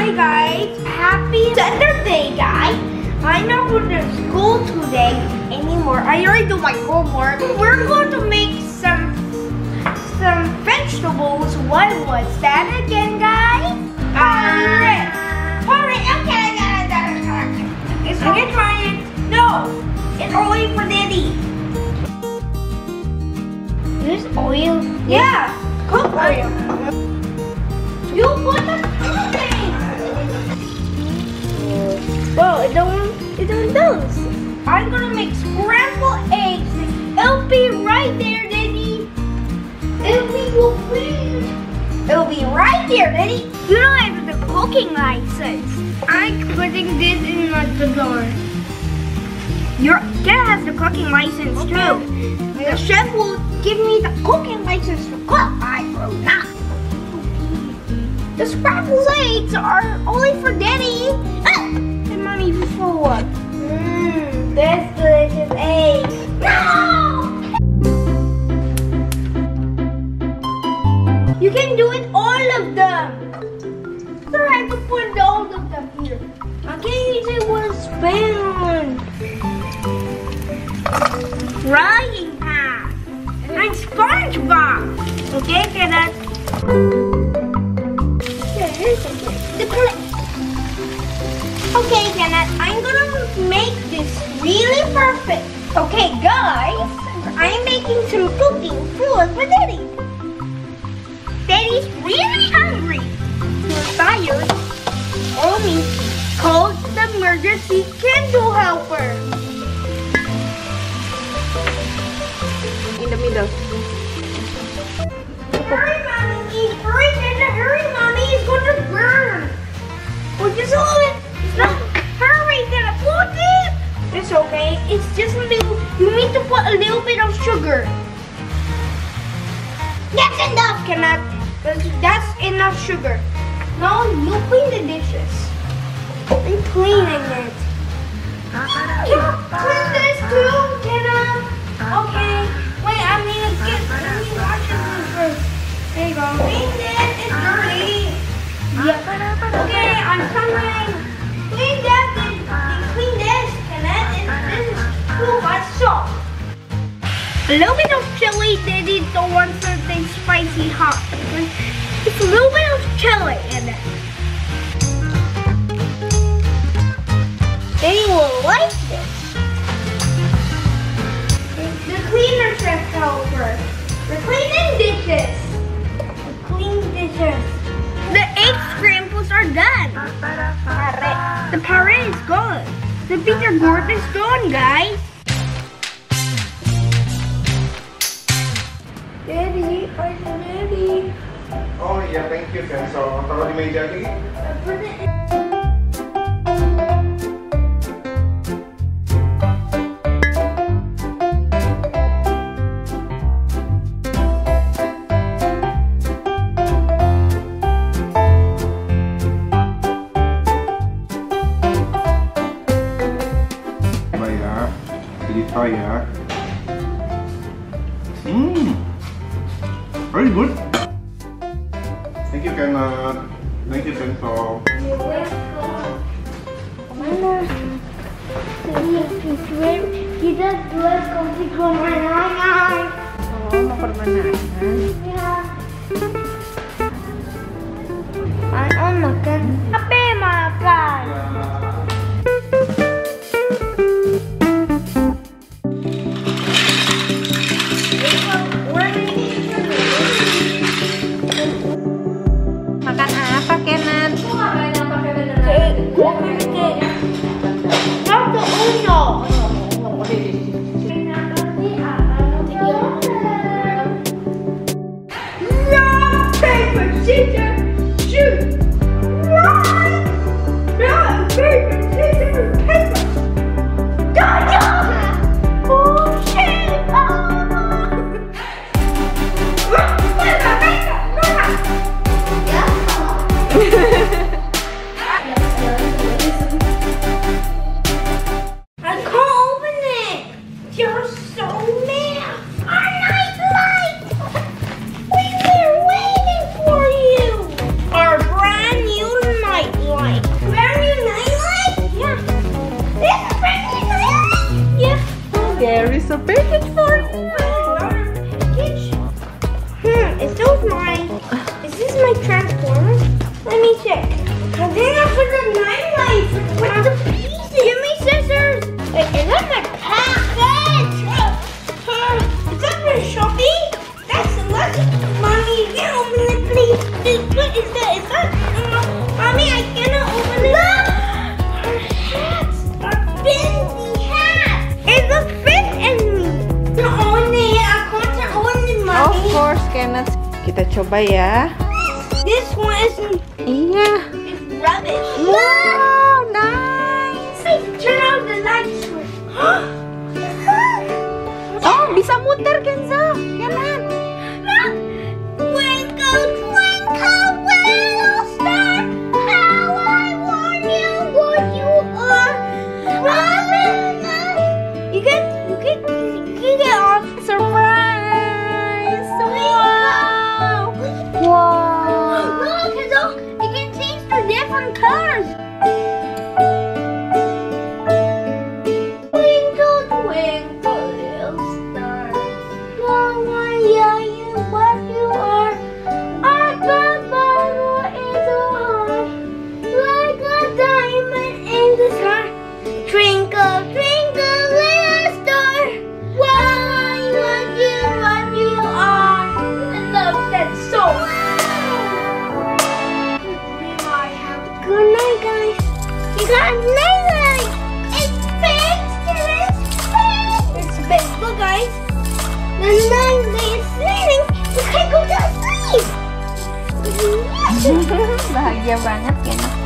Hi guys, happy Saturday guys. I'm not going to school today anymore. I already do my homework. We're going to make some vegetables. What was that again guys? Porridge. Okay. Is it trying? No, it's only for Daddy. This oil? Yeah, cook oil. You put the thing. Well, it don't those. I'm gonna make scrambled eggs. It'll be right there, Daddy. It'll be right there, Daddy. You don't have the cooking license. I'm putting this in the door. Your dad has the cooking license too. The chef will give me the cooking license to cook. I will not. The scrambled eggs are only for Daddy. And Mommy for what? That's delicious eggs. No! You can do it all of them. So I have to put all of them here. I can't use it with a spoon. Frying pan. And SpongeBob. Okay, Kenneth? The plate. Okay, Kenneth, I'm gonna make this really perfect. Okay, guys, I'm making some cooking food for Daddy. Daddy's really hungry. You're tired. Mommy called the emergency Kenzo helper. In the middle. Hurry, Mommy! Hurry, Kenzo! Hurry, Mommy! It's going to burn! Oh, just hold it! It's not... Hurry, Kenzo! Put it! It's okay. It's just a little... You need to put a little bit of sugar. That's enough, Kenneth. That's enough sugar. Now, you clean the dishes. I'm cleaning it. Clean this too, Kenneth. Okay. Wait, let me wash this first. There you go. Clean this. It's dirty. Yep. Okay, I'm coming. Clean that. Then clean this, Kenneth. And this is too much salt. A little bit of chili. Daddy don't want something spicy hot. It's a little bit of chili in it. Daddy will like this. The cleaner chef helper. We're cleaning dishes. Clean dishes. The egg scrambles are done. The pare is gone. The bitter gourd is gone, guys. Daddy, I'm ready. Oh iya, thank you Kenzo. Taruh di meja lagi. Coba ya, jadi try ya. Very good. Thank you, Kenneth. Thank you, Kenzo. You're welcome. Mana? Kita jual kopi permainan. Oh, mau permainan? Ya. Ano makan? Apa makan? Makan apa, Kenneth? Satu uno. Rock, paper, scissors, shoot. Rock. And then I put the nightlight with the pieces. Give me scissors. Wait, is that my package? Is that for shopping? That's Mommy, you can open it, please. What is that? Is that? Mommy, I cannot open it. Look! Our hats are fancy hats. It looks fit in me. No, only I can't only, Mommy. Of course, Kenneth. Kita coba ya. This one isn't. Iya. It's rubbish. Wow, nice. Turn on the lights. Oh, bisa muter, Kenzo. Kenneth. Look! Twinkle, twinkle, little star, how I wonder what you are. You get off. Surprise! Wow! Wow! Look, Kenzo, you can change to different colors. Twinkle, twinkle, little star, how I wonder what you are. I got bottle in the heart, like a diamond in the sky. Twinkle, twinkle, little star, why would you what you are? I love that song. Good night, guys. You got a night light. It's big. It's big. Look, guys. The night light is sleeping. You can go to sleep. Bahagia banget, Kenneth.